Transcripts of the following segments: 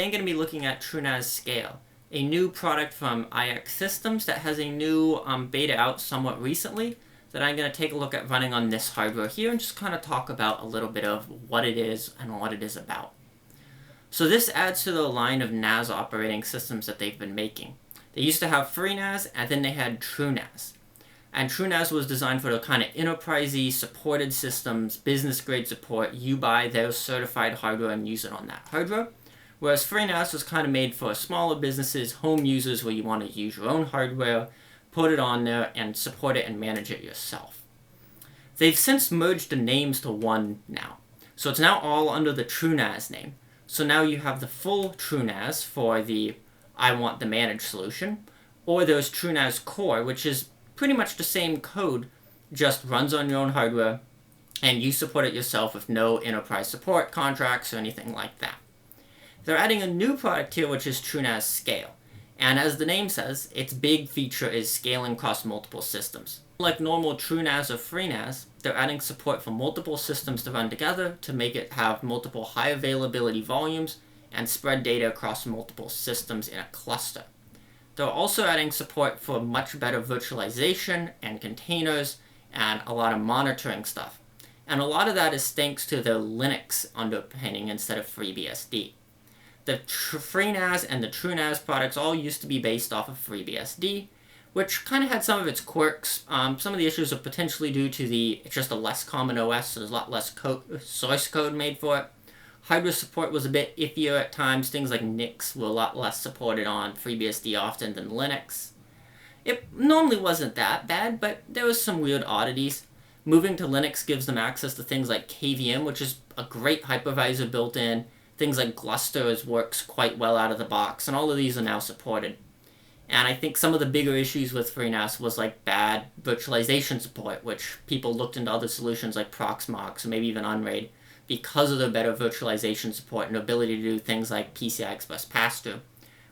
I'm going to be looking at TrueNAS Scale, a new product from iXsystems that has a new beta out somewhat recently that I'm going to take a look at running on this hardware here and just kind of talk about a little bit of what it is and what it is about. So this adds to the line of NAS operating systems that they've been making. They used to have FreeNAS and then they had TrueNAS. And TrueNAS was designed for the kind of enterprisey supported systems, business grade support. You buy their certified hardware and use it on that hardware. Whereas FreeNAS was kind of made for smaller businesses, home users where you want to use your own hardware, put it on there, and support it and manage it yourself. They've since merged the names to one now. So it's now all under the TrueNAS name. So now you have the full TrueNAS for the I want the managed solution, or there's TrueNAS Core, which is pretty much the same code, just runs on your own hardware, and you support it yourself with no enterprise support contracts or anything like that. They're adding a new product here, which is TrueNAS Scale. And as the name says, its big feature is scaling across multiple systems. Like normal TrueNAS or FreeNAS, they're adding support for multiple systems to run together to make it have multiple high availability volumes and spread data across multiple systems in a cluster. They're also adding support for much better virtualization and containers and a lot of monitoring stuff. And a lot of that is thanks to their Linux underpinning instead of FreeBSD. The FreeNAS and the TrueNAS products all used to be based off of FreeBSD, which kind of had some of its quirks. Some of the issues are potentially due to it's just a less common OS, so there's a lot less source code made for it. Hardware support was a bit iffier at times. Things like NICs were a lot less supported on FreeBSD often than Linux. It normally wasn't that bad, but there was some weird oddities. Moving to Linux gives them access to things like KVM, which is a great hypervisor built in. Things like Gluster works quite well out of the box, and all of these are now supported. And I think some of the bigger issues with FreeNAS was like bad virtualization support, which people looked into other solutions like Proxmox or maybe even Unraid because of their better virtualization support and ability to do things like PCI Express pass-through,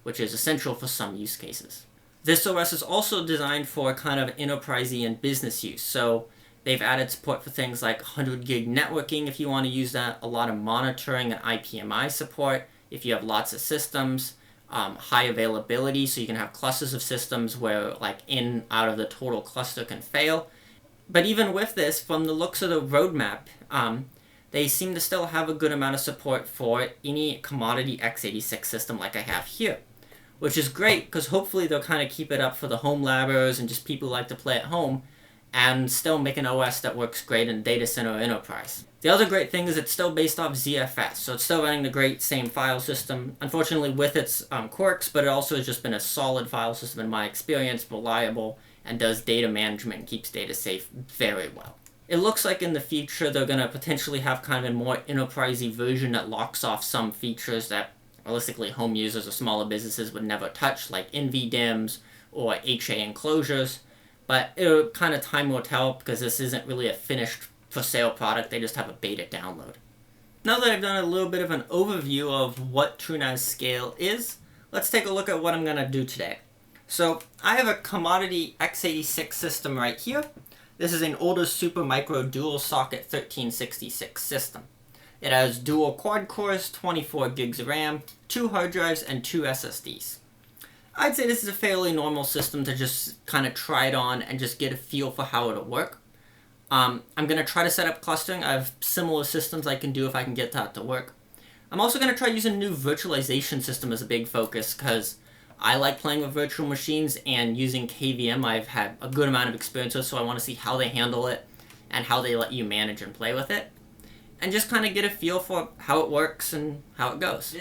which is essential for some use cases. This OS is also designed for kind of enterprisey and business use, so they've added support for things like 100 gig networking if you want to use that, a lot of monitoring and IPMI support if you have lots of systems, high availability so you can have clusters of systems where like in out of the total cluster can fail. But even with this, from the looks of the roadmap, they seem to still have a good amount of support for any commodity x86 system like I have here, which is great because hopefully they'll kind of keep it up for the home labbers and just people who like to play at home and still make an OS that works great in data center or enterprise. The other great thing is it's still based off ZFS, so it's still running the great same file system, unfortunately with its quirks, but it also has just been a solid file system in my experience, reliable, and does data management and keeps data safe very well. It looks like in the future they're going to potentially have kind of a more enterprisey version that locks off some features that realistically home users or smaller businesses would never touch, like NVDIMMs or HA enclosures. But it'll kind of time will tell because this isn't really a finished for sale product, they just have a beta download. Now that I've done a little bit of an overview of what TrueNAS Scale is, let's take a look at what I'm going to do today. So I have a commodity x86 system right here. This is an older Supermicro dual socket 1366 system. It has dual quad cores, 24 gigs of RAM, 2 hard drives, and 2 SSDs. I'd say this is a fairly normal system to just kind of try it on and just get a feel for how it'll work. I'm going to try to set up clustering. I have similar systems I can do if I can get that to work. I'm also going to try using a new virtualization system as a big focus because I like playing with virtual machines and using KVM I've had a good amount of experience with, so I want to see how they handle it and how they let you manage and play with it. And just kind of get a feel for how it works and how it goes.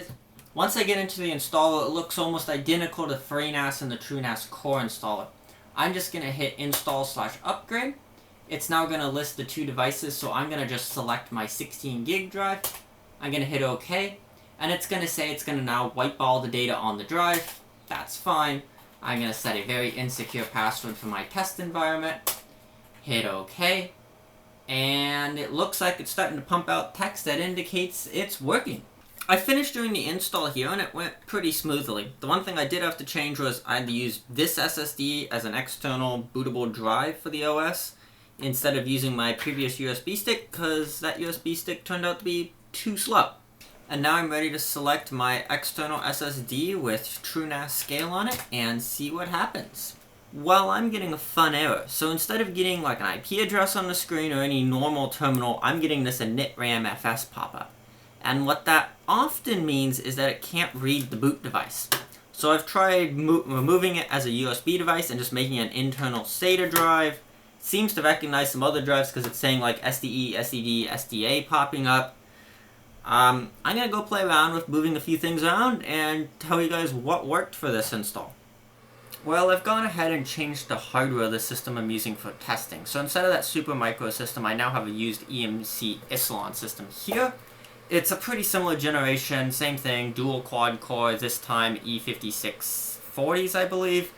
Once I get into the installer, it looks almost identical to FreeNAS and the TrueNAS Core installer. I'm just going to hit install/upgrade. It's now going to list the two devices, so I'm going to just select my 16 gig drive. I'm going to hit OK, and it's going to say it's going to now wipe all the data on the drive. That's fine. I'm going to set a very insecure password for my test environment. Hit OK, and it looks like it's starting to pump out text that indicates it's working. I finished doing the install here and it went pretty smoothly. The one thing I did have to change was I had to use this SSD as an external bootable drive for the OS instead of using my previous USB stick because that USB stick turned out to be too slow. And now I'm ready to select my external SSD with TrueNAS scale on it and see what happens. Well, I'm getting a fun error. So instead of getting like an IP address on the screen or any normal terminal, I'm getting this initramfs pop-up. And what that often means is that it can't read the boot device. So I've tried removing it as a USB device and just making an internal SATA drive. It seems to recognize some other drives because it's saying like SDE, SDD, SDA popping up. I'm going to go play around with moving a few things around and tell you guys what worked for this install. Well, I've gone ahead and changed the hardware of the system I'm using for testing. So instead of that Supermicro system, I now have a used EMC Isilon system here. It's a pretty similar generation, same thing, dual quad core, this time E5640s, I believe.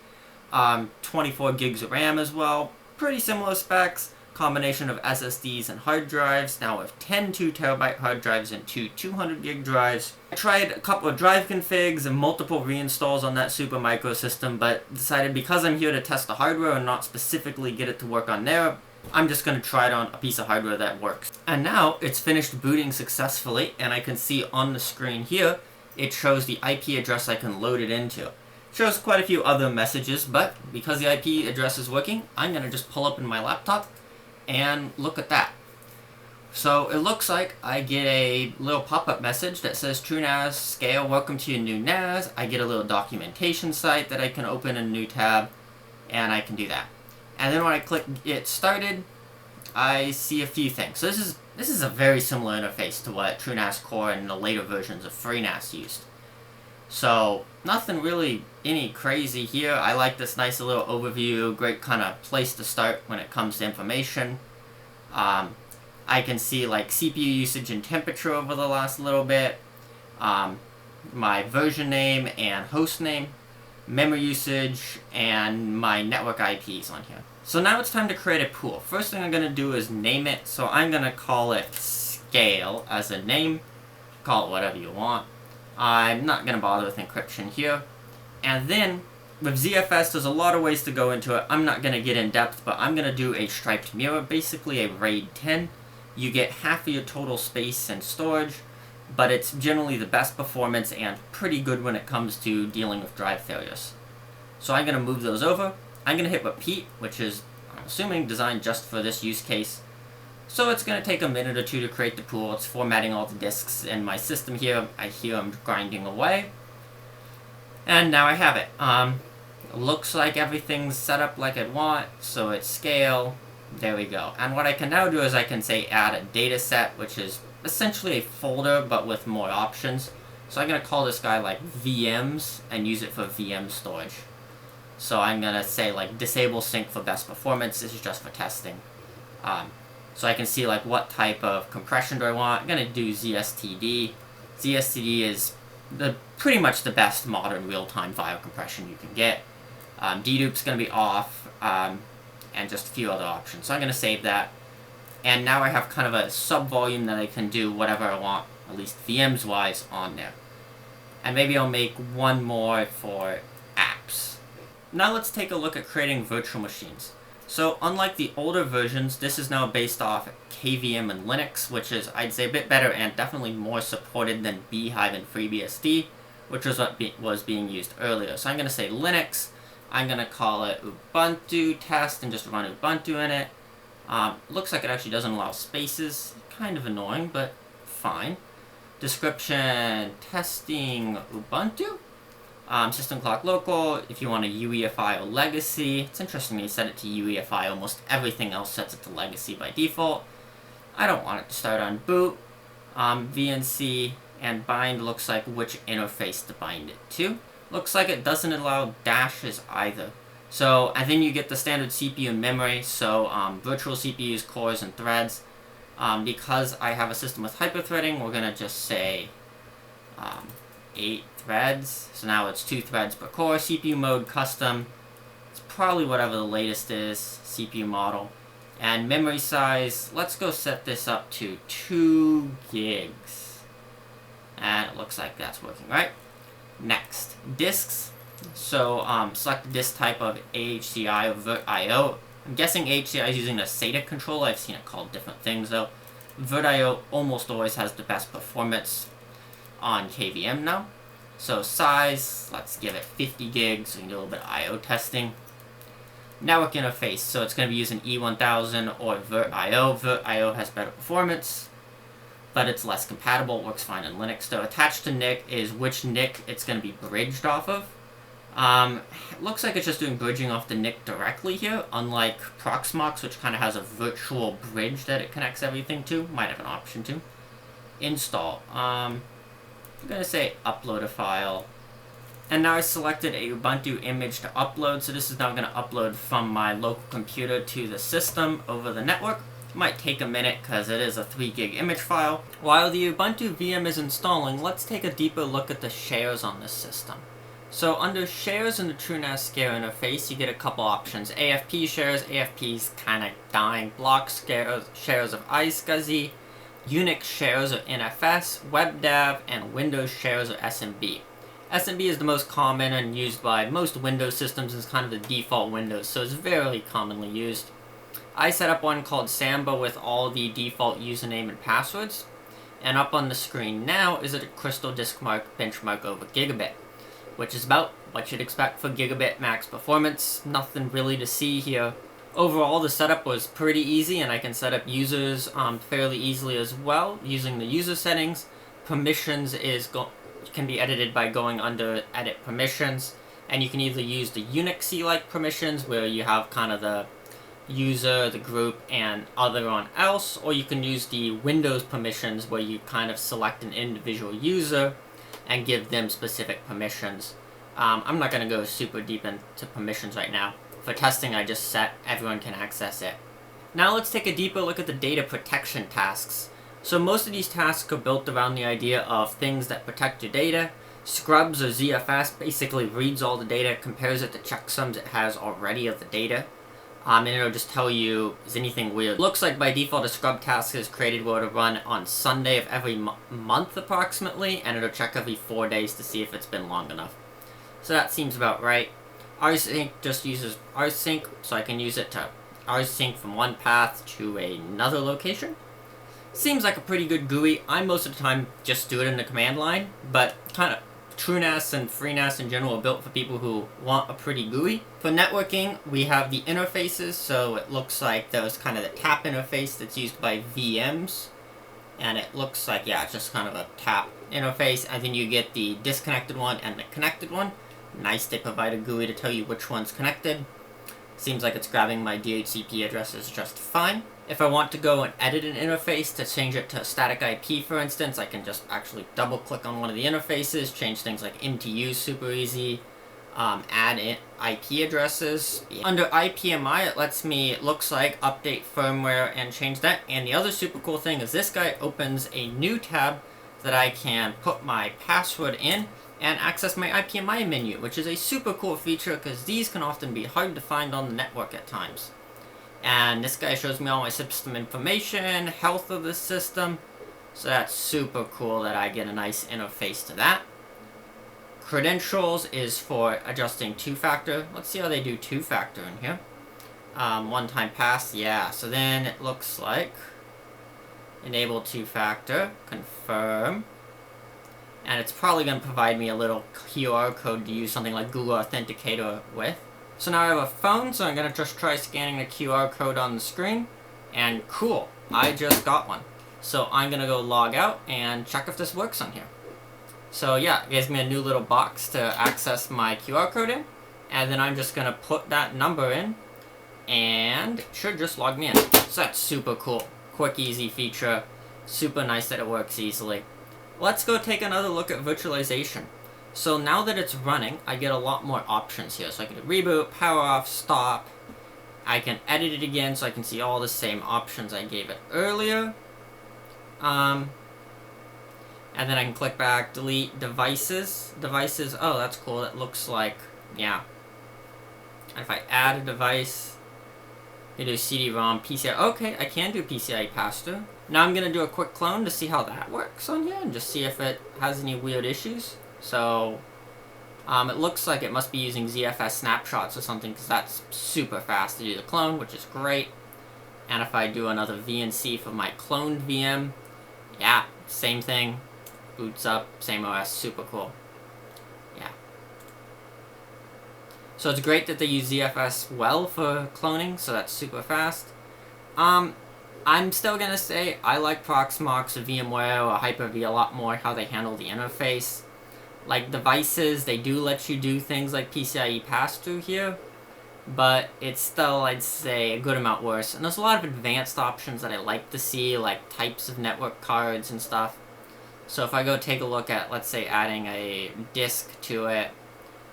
24 gigs of RAM as well, pretty similar specs. Combination of SSDs and hard drives, now with 10 2TB hard drives and 2 200 gig drives. I tried a couple of drive configs and multiple reinstalls on that Supermicro system, but decided because I'm here to test the hardware and not specifically get it to work on there, I'm just going to try it on a piece of hardware that works. And now it's finished booting successfully, and I can see on the screen here, it shows the IP address I can load it into. It shows quite a few other messages, but because the IP address is working, I'm going to just pull up in my laptop and look at that. So it looks like I get a little pop-up message that says TrueNAS scale, welcome to your new NAS. I get a little documentation site that I can open in a new tab, and I can do that. And then when I click get started, I see a few things. So this is a very similar interface to what TrueNAS Core and the later versions of FreeNAS used. So nothing really any crazy here. I like this nice little overview, great kind of place to start when it comes to information. I can see like CPU usage and temperature over the last little bit, my version name and host name, memory usage, and my network IPs on here. So now it's time to create a pool. First thing I'm going to do is name it. So I'm going to call it scale as a name. Call it whatever you want. I'm not going to bother with encryption here. And then, with ZFS, there's a lot of ways to go into it. I'm not going to get in depth, but I'm going to do a striped mirror, basically a RAID 10. You get half of your total space and storage, but it's generally the best performance and pretty good when it comes to dealing with drive failures. So I'm going to move those over. I'm going to hit repeat, which is, I'm assuming, designed just for this use case. So it's going to take a minute or two to create the pool. It's formatting all the disks in my system here. I hear them grinding away. And now I have it. It looks like everything's set up like I'd want, so it's scale. There we go. And what I can now do is I can say add a data set, which is essentially a folder but with more options. So I'm going to call this guy like VMs and use it for VM storage. So I'm going to say like disable sync for best performance. This is just for testing. So I can see like what type of compression do I want. I'm going to do ZSTD. ZSTD is pretty much the best modern real-time file compression you can get. Dedupe's going to be off, and just a few other options. So I'm going to save that. And now I have kind of a sub-volume that I can do whatever I want, at least VMs-wise, on there. And maybe I'll make one more for apps. Now let's take a look at creating virtual machines. So unlike the older versions, this is now based off KVM and Linux, which is, I'd say, a bit better and definitely more supported than Beehive and FreeBSD, which was what was being used earlier. So I'm going to say Linux. I'm going to call it Ubuntu test and just run Ubuntu in it. Looks like it actually doesn't allow spaces. Kind of annoying, but fine. Description, testing Ubuntu. System clock local, if you want a UEFI or legacy. It's interesting you set it to UEFI, almost everything else sets it to legacy by default. I don't want it to start on boot. VNC and bind looks like which interface to bind it to. Looks like it doesn't allow dashes either. So, and then you get the standard CPU and memory, so virtual CPUs, cores, and threads. Because I have a system with hyperthreading, we're going to just say 8 threads. So now it's 2 threads per core. CPU mode custom. It's probably whatever the latest is. CPU model. And memory size, let's go set this up to 2 gigs. And it looks like that's working, right? Next, disks. So select the disk type of AHCI or VirtIO. I'm guessing AHCI is using a SATA controller. I've seen it called different things though. VirtIO almost always has the best performance. on KVM now. So size, let's give it 50 gigs, so we can do a little bit of I/O testing. Network interface, so it's going to be using E1000 or VirtIO. VirtIO has better performance, but it's less compatible. It works fine in Linux. So attached to NIC is which NIC it's going to be bridged off of. It looks like it's just doing bridging off the NIC directly here, unlike Proxmox, which kind of has a virtual bridge that it connects everything to. Might have an option to. Install. I'm going to say upload a file. And now I selected a Ubuntu image to upload, so this is now going to upload from my local computer to the system over the network. It might take a minute because it is a 3 gig image file. While the Ubuntu VM is installing, let's take a deeper look at the shares on this system. So under shares in the TrueNAS scale interface, you get a couple options. AFP shares, AFP's kind of dying. Block shares of iXsystems, Unix shares of NFS, WebDAV, and Windows shares of SMB. SMB is the most common and used by most Windows systems. It's kind of the default Windows, so it's very commonly used. I set up one called Samba with all the default username and passwords. And up on the screen now is a Crystal Disk Mark benchmark over Gigabit, which is about what you'd expect for Gigabit max performance. Nothing really to see here. Overall, the setup was pretty easy, and I can set up users fairly easily as well using the user settings. Permissions can be edited by going under Edit Permissions, and you can either use the Unix-like permissions, where you have kind of the user, the group, and other on else, or you can use the Windows permissions, where you kind of select an individual user and give them specific permissions. I'm not going to go super deep into permissions right now. For testing, I just set everyone can access it. Now let's take a deeper look at the data protection tasks. So most of these tasks are built around the idea of things that protect your data. Scrubs or ZFS basically reads all the data, compares it to checksums it has already of the data. And it'll just tell you, is anything weird. Looks like by default a scrub task is created where it'll run on Sunday of every month approximately, and it'll check every 4 days to see if it's been long enough. So that seems about right. rsync just uses rsync, so I can use it to rsync from one path to another location. Seems like a pretty good GUI. I most of the time just do it in the command line, but kind of TrueNAS and FreeNAS in general are built for people who want a pretty GUI. For networking, we have the interfaces, so it looks like there's kind of the tap interface that's used by VMs, and it looks like, yeah, it's just kind of a tap interface, and then you get the disconnected one and the connected one. Nice, they provide a GUI to tell you which one's connected. Seems like it's grabbing my DHCP addresses just fine. If I want to go and edit an interface to change it to static IP, for instance, I can just actually double-click on one of the interfaces, change things like MTU super easy, add in IP addresses. Under IPMI, it lets me, it looks like, update firmware and change that. And the other super cool thing is this guy opens a new tab that I can put my password in and access my IPMI menu, which is a super cool feature because these can often be hard to find on the network at times. And this guy shows me all my system information, health of the system, so that's super cool that I get a nice interface to that. Credentials is for adjusting two-factor. Let's see how they do two-factor in here. One-time pass, yeah, so then it looks like enable two-factor, confirm, and it's probably going to provide me a little QR code to use something like Google Authenticator with. So now I have a phone, so I'm going to just try scanning the QR code on the screen, and cool, I just got one. So I'm going to go log out and check if this works on here. So yeah, it gives me a new little box to access my QR code in, and then I'm just going to put that number in, and it should just log me in. So that's super cool. Quick, easy feature. Super nice that it works easily. Let's go take another look at virtualization. So now that it's running, I get a lot more options here. So I can do reboot, power off, stop. I can edit it again so I can see all the same options I gave it earlier. And then I can click back, delete devices. Devices, oh, that's cool. It looks like, yeah. And if I add a device, I do CD-ROM, PCI. Okay, I can do PCI pass-through. Now I'm going to do a quick clone to see how that works on here and just see if it has any weird issues. So, it looks like it must be using ZFS snapshots or something because that's super fast to do the clone, which is great. And if I do another VNC for my cloned VM, yeah, same thing. boots up, same OS, super cool. Yeah. So it's great that they use ZFS well for cloning, so that's super fast. I'm still gonna say I like Proxmox or VMware or Hyper-V a lot more, how they handle the interface. Like devices, they do let you do things like PCIe pass-through here, but it's still, I'd say, a good amount worse. And there's a lot of advanced options that I like to see, like types of network cards and stuff. So if I go take a look at, let's say, adding a disk to it,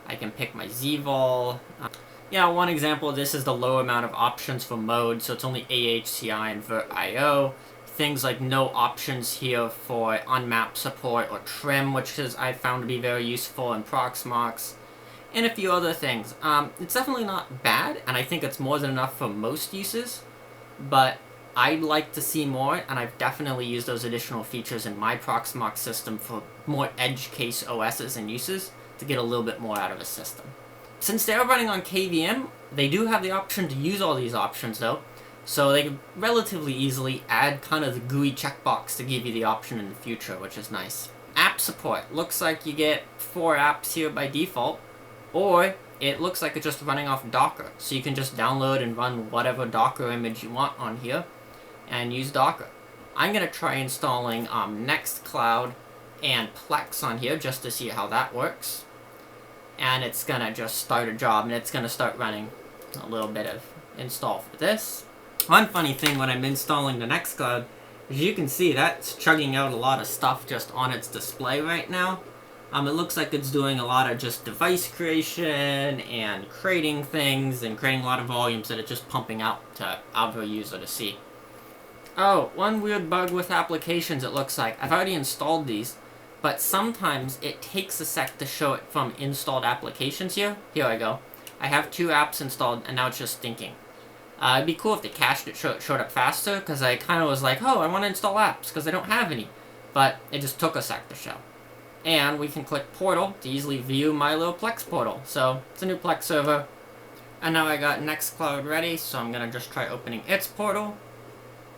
I can pick my ZVol. Yeah, one example of this is the low amount of options for mode, so it's only AHCI and VirtIO. Things like no options here for unmapped support or trim, which I found to be very useful in Proxmox, and a few other things. It's definitely not bad, and I think it's more than enough for most uses, but I'd like to see more, and I've definitely used those additional features in my Proxmox system for more edge case OSs and uses to get a little bit more out of a system. Since they're running on KVM, they do have the option to use all these options though, so they can relatively easily add kind of the GUI checkbox to give you the option in the future, which is nice. App support. Looks like you get 4 apps here by default, or it looks like it's just running off Docker, so you can just download and run whatever Docker image you want on here and use Docker. I'm going to try installing Nextcloud and Plex on here just to see how that works. And it's going to just start a job, and it's going to start running a little bit of install for this. One funny thing when I'm installing the Nextcloud is you can see that's chugging out a lot of stuff just on its display right now. It looks like it's doing a lot of just device creation and creating things and creating a lot of volumes that it's just pumping out to other user to see. Oh, one weird bug with applications it looks like. I've already installed these, but sometimes it takes a sec to show it from installed applications here. Here I go. I have 2 apps installed, and now it's just thinking. It'd be cool if they cached it, showed up faster, because I kind of was like, oh, I want to install apps, because I don't have any. But it just took a sec to show. And we can click Portal to easily view my little Plex portal. So, it's a new Plex server. And now I got Nextcloud ready, so I'm going to just try opening its portal.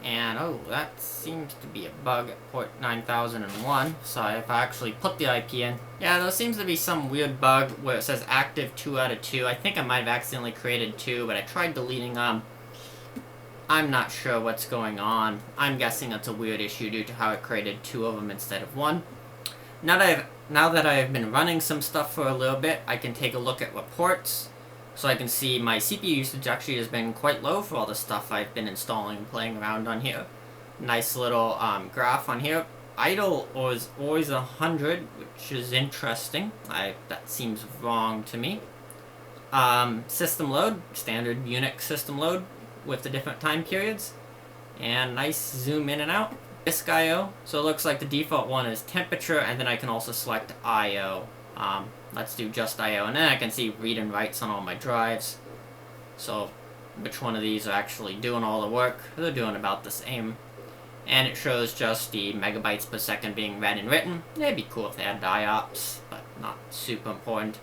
And, oh, that seems to be a bug at port 9001. So if I actually put the IP in. Yeah, there seems to be some weird bug where it says active 2 out of 2. I think I might have accidentally created 2, but I tried deleting them. I'm not sure what's going on. I'm guessing it's a weird issue due to how it created 2 of them instead of 1. Now that I've been running some stuff for a little bit, I can take a look at reports. So I can see my CPU usage actually has been quite low for all the stuff I've been installing and playing around on here. Nice little graph on here. Idle was always 100, which is interesting. That seems wrong to me. System load, standard Unix system load with the different time periods. And nice zoom in and out. Disk I/O. So it looks like the default one is temperature, and then I can also select I/O. Let's do just I/O, and then I can see read and writes on all my drives. So, which one of these are actually doing all the work? They're doing about the same. And it shows just the megabytes per second being read and written. It'd be cool if they had IOPS, but not super important.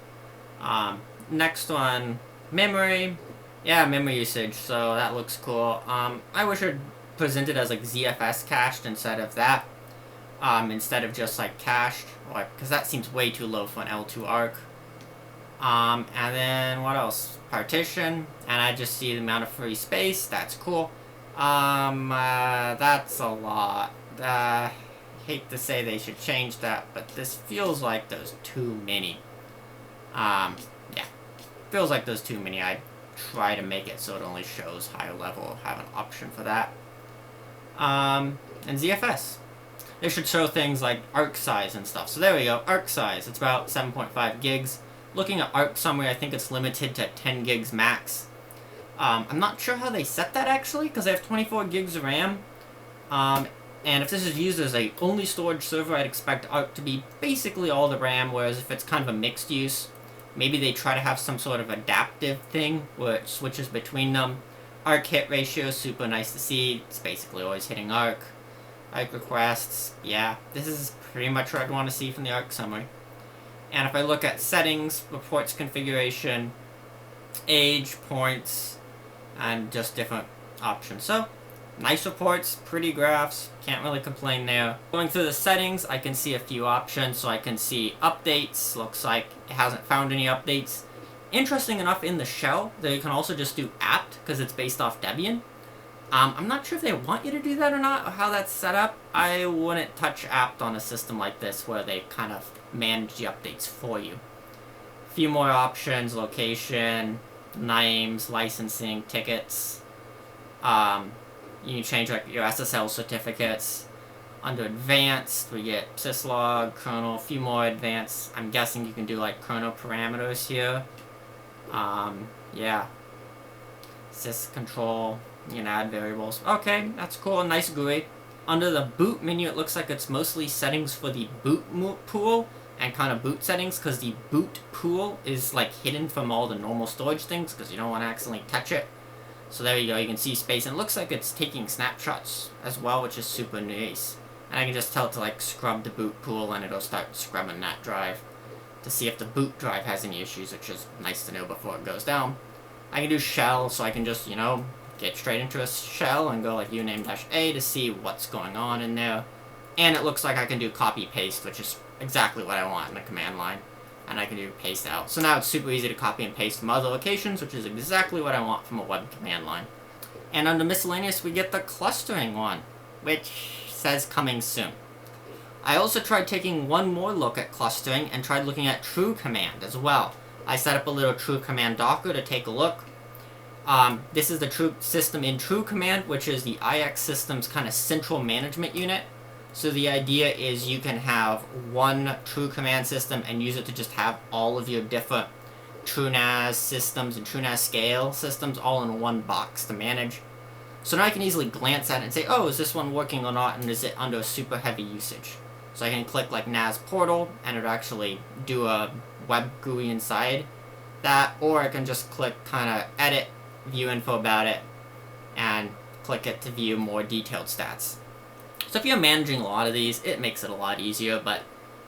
Next one, memory. Yeah, memory usage, so that looks cool. I wish it presented as like ZFS cached instead of that. Instead of just like cached, because that seems way too low for an L2 arc. And then what else? Partition, and I just see the amount of free space. That's cool. That's a lot. Hate to say they should change that, but this feels like there's too many. Yeah, feels like there's too many. I try to make it so it only shows higher level. Have an option for that. And ZFS. They should show things like arc size and stuff. So there we go, arc size. It's about 7.5 gigs. Looking at arc summary, I think it's limited to 10 gigs max. I'm not sure how they set that actually, because they have 24 gigs of RAM. And if this is used as a only storage server, I'd expect arc to be basically all the RAM, whereas if it's kind of a mixed use, maybe they try to have some sort of adaptive thing where it switches between them. Arc hit ratio, super nice to see. It's basically always hitting arc. Arc requests, yeah, this is pretty much what I'd want to see from the arc summary. And if I look at settings, reports configuration, age, points, and just different options. So, nice reports, pretty graphs, can't really complain there. Going through the settings, I can see a few options, so I can see updates, looks like it hasn't found any updates. Interesting enough, in the shell, that you can also just do apt, because it's based off Debian. I'm not sure if they want you to do that or not, or how that's set up. I wouldn't touch apt on a system like this, where they kind of manage the updates for you. A few more options, location, names, licensing, tickets. You can change like your SSL certificates. Under advanced, we get syslog, kernel, a few more advanced. I'm guessing you can do like kernel parameters here. Yeah. Sys control, you can add variables. Okay, that's cool, nice GUI. Under the boot menu, it looks like it's mostly settings for the boot pool and kind of boot settings, because the boot pool is like hidden from all the normal storage things because you don't want to accidentally touch it. So there you go, you can see space, and it looks like it's taking snapshots as well, which is super nice. And I can just tell it to like scrub the boot pool, and it'll start scrubbing that drive to see if the boot drive has any issues, which is nice to know before it goes down. I can do shell, so I can just, you know, get straight into a shell and go like uname-a to see what's going on in there. And it looks like I can do copy-paste, which is exactly what I want in the command line. And I can do paste out. So now it's super easy to copy and paste from other locations, which is exactly what I want from a web command line. And under miscellaneous, we get the clustering one, which says coming soon. I also tried taking one more look at clustering and tried looking at TrueCommand as well. I set up a little TrueCommand Docker to take a look. This is the true system in TrueCommand, which is the iXsystems kind of central management unit. So the idea is you can have one TrueCommand system and use it to just have all of your different TrueNAS systems and TrueNAS scale systems all in one box to manage. So now I can easily glance at it and say, oh, is this one working or not, and is it under super heavy usage? So I can click like NAS portal, and it'll actually do a web GUI inside that, or I can just click kind of edit, view info about it, and click it to view more detailed stats. So if you're managing a lot of these, it makes it a lot easier, but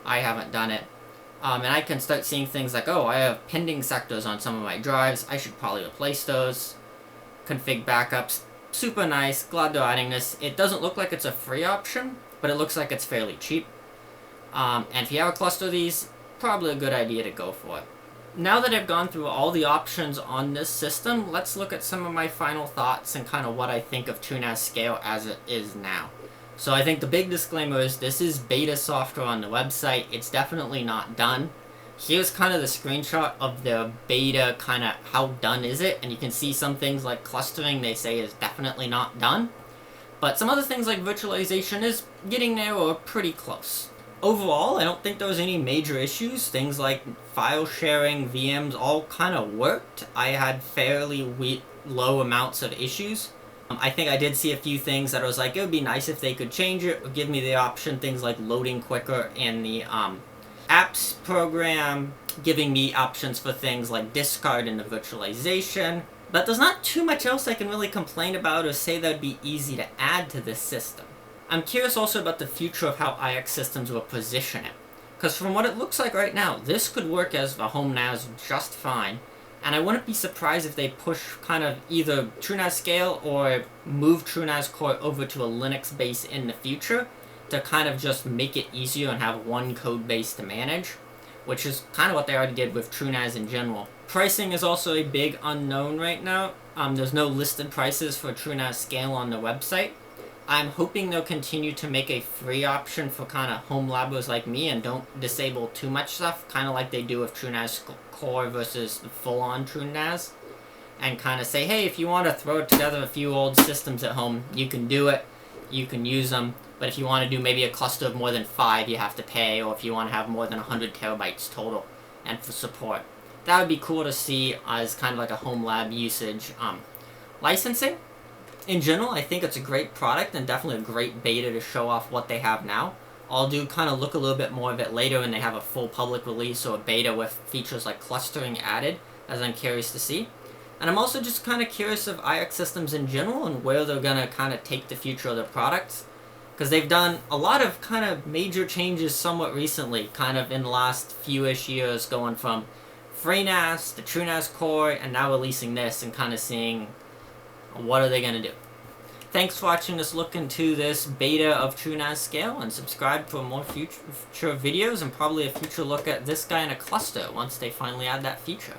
I haven't done it. And I can start seeing things like, oh, I have pending sectors on some of my drives, I should probably replace those. Config backups, super nice, glad they're adding this. It doesn't look like it's a free option, but it looks like it's fairly cheap. And if you have a cluster of these, probably a good idea to go for it. Now that I've gone through all the options on this system, let's look at some of my final thoughts and kind of what I think of TrueNAS Scale as it is now. So I think the big disclaimer is this is beta software on the website. It's definitely not done. Here's kind of the screenshot of the beta, kind of how done is it, and you can see some things like clustering they say is definitely not done. But some other things like virtualization is getting there or pretty close. Overall, I don't think there was any major issues. Things like file sharing, VMs, all kind of worked. I had fairly low amounts of issues. I think I did see a few things that I was like, it would be nice if they could change it or give me the option, things like loading quicker in the apps program, giving me options for things like discard in the virtualization. But there's not too much else I can really complain about or say that would be easy to add to this system. I'm curious also about the future of how iXsystems will position it. Because from what it looks like right now, this could work as a home NAS just fine. And I wouldn't be surprised if they push kind of either TrueNAS Scale or move TrueNAS Core over to a Linux base in the future to kind of just make it easier and have one code base to manage, which is kind of what they already did with TrueNAS in general. Pricing is also a big unknown right now. There's no listed prices for TrueNAS Scale on the website. I'm hoping they'll continue to make a free option for kind of home labbers like me and don't disable too much stuff, kind of like they do with TrueNAS Core versus the full-on TrueNAS, and kind of say, hey, if you want to throw together a few old systems at home, you can do it, you can use them, but if you want to do maybe a cluster of more than 5, you have to pay, or if you want to have more than 100 terabytes total, and for support. That would be cool to see as kind of like a home lab usage. Licensing, in general, I think it's a great product and definitely a great beta to show off what they have now. I'll do kind of look a little bit more of it later when they have a full public release or a beta with features like clustering added, as I'm curious to see. And I'm also just kind of curious of iXsystems in general and where they're going to kind of take the future of their products. Because they've done a lot of kind of major changes somewhat recently, kind of in the last few-ish years, going from FreeNAS to TrueNAS Core and now releasing this and kind of seeing what are they going to do. thanks for watching this look into this beta of TrueNAS Scale, and subscribe for more future videos and probably a future look at this guy in a cluster once they finally add that feature.